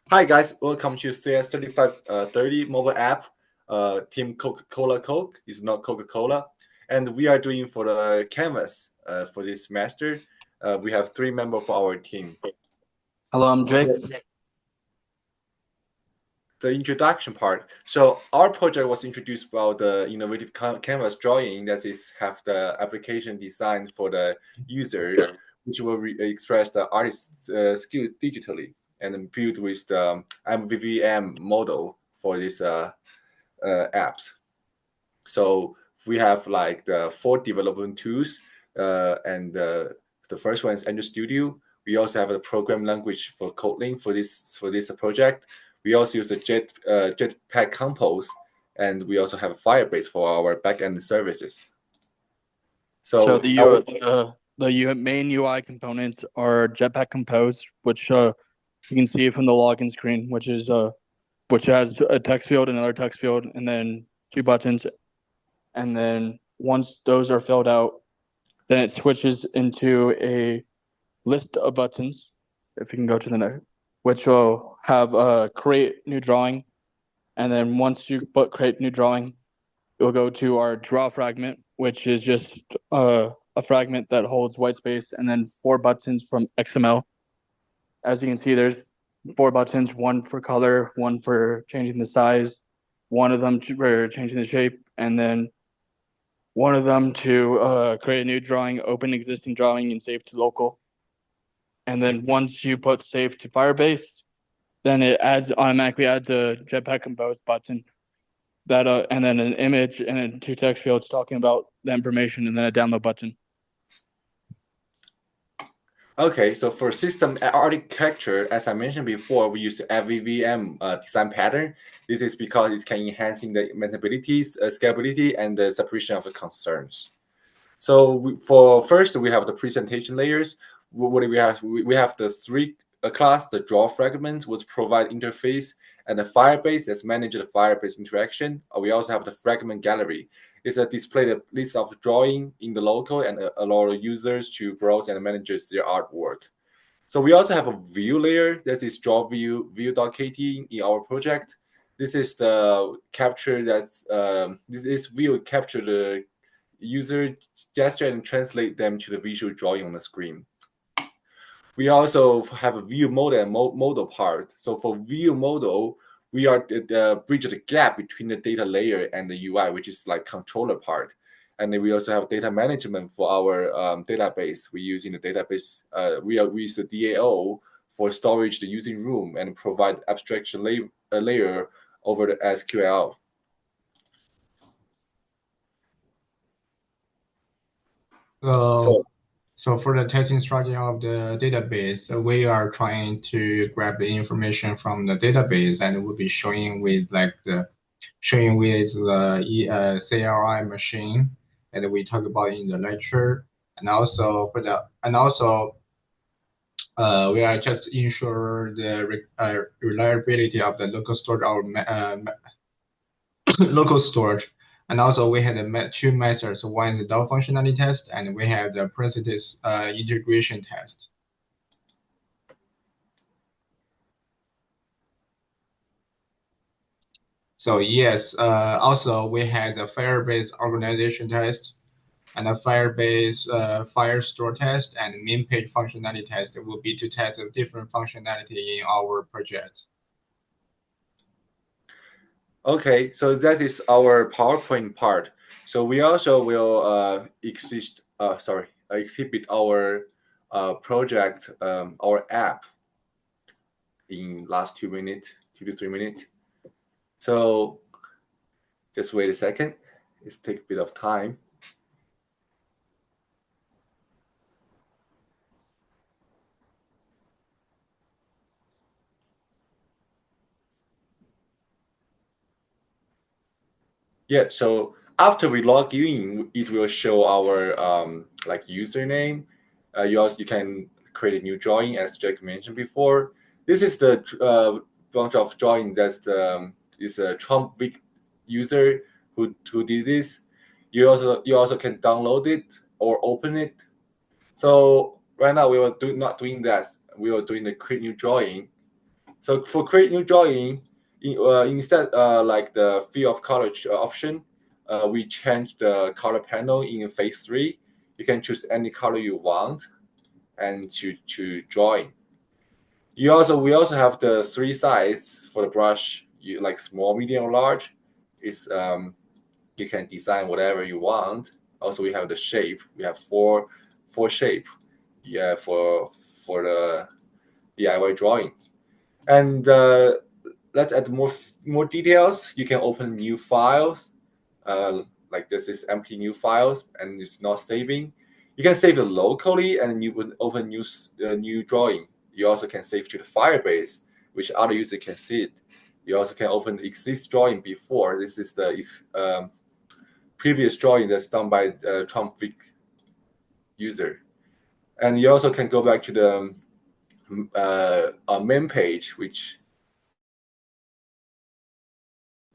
Hi guys, welcome to CS4530 mobile app. Team Coca-Cola-Coke is not Coca-Cola, and we are doing for the canvas for this semester. We have 3 members for our team. Hello, I'm Jake. The introduction part. So our project was introduced about the innovative canvas drawing that is have the application designed for the user, which will express the artist's skill digitally and built with the MVVM model for this apps. So we have like the 4 development tools, and the first one is Android Studio. We also have a program language for Kotlin for this project. We also use the Jetpack Compose, and we also have Firebase for our backend services. So the main UI components are Jetpack Compose, which you can see from the login screen, which has a text field, another text field, and then 2 buttons. And then once those are filled out, then it switches into a list of buttons. If you can go to the next, which will have create new drawing, and then once you create new drawing, it will go to our draw fragment, which is just a fragment that holds white space, and then 4 buttons from XML. As you can see, there's 4 buttons, one for color, one for changing the size, one of them for changing the shape, and then one of them to create a new drawing, open existing drawing, and save to local. And then once you put save to Firebase, then it automatically adds a Jetpack Compose button that and then an image and then 2 text fields talking about the information, and then a download button. Okay, so for system architecture, as I mentioned before, we use the FVVM design pattern. This is because it can enhancing the maintainability, scalability, and the separation of the concerns. So for first, we have the presentation layers. What do we have? We have the 3 class, the draw fragment, which provide interface, and the Firebase as manage the Firebase interaction. We also have the fragment gallery. It's a display the list of drawing in the local and allow users to browse and manage their artwork. So we also have a view layer that is draw view.kt in our project. This is the capture that this view capture the user gesture and translate them to the visual drawing on the screen. We also have a view model and model part. So for view model, we are bridge the gap between the data layer and the UI, which is like controller part. And then we also have data management for our database. We use in the database. We use the DAO for storage the using room and provide abstraction layer over the SQL. So for the testing strategy of the database, we are trying to grab the information from the database, and we'll be showing with the CLI machine that we talk about in the lecture, and also we are just ensure the reliability of the local storage local storage. And also we had 2 methods. One is the DAO functionality test, and we have the parenthesis integration test. So yes, also we had the Firebase organization test and a Firebase Firestore test and main page functionality test. It will be to test the different functionality in our project. Okay, so that is our PowerPoint part. So we also will exhibit our project, our app in last 2 minutes, 2 to 3 minutes. So just wait a second. It's take a bit of time. Yeah, so after we log in, it will show our like username. You can create a new drawing, as Jack mentioned before. This is the bunch of drawing that's the is a Trump big user who did this. You also can download it or open it. So right now we were not doing that. We were doing the create new drawing. So for create new drawing, instead like the field of color option, we change the color panel in phase 3. You can choose any color you want and to drawing. We also have the 3 size for the brush. You like small, medium, or large. It's you can design whatever you want. Also, we have the shape. We have four shape. Yeah, for the DIY drawing. And let's add more details. You can open new files. Like this is empty new files and it's not saving. You can save it locally and you would open new drawing. You also can save to the Firebase, which other user can see it. You also can open the exist drawing before. This is the previous drawing that's done by Trump Vic user. And you also can go back to the main page, which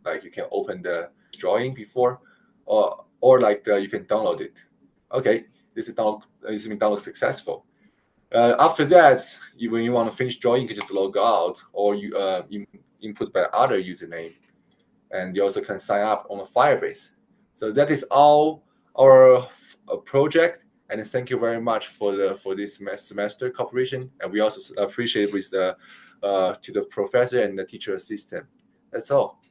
like you can open the drawing before, or like you can download it. Okay, this is been downloaded successful. After that, when you want to finish drawing, you can just log out or you input by other username, and you also can sign up on a Firebase. So that is all our project. And thank you very much for this semester cooperation. And we also appreciate with to the professor and the teacher assistant. That's all.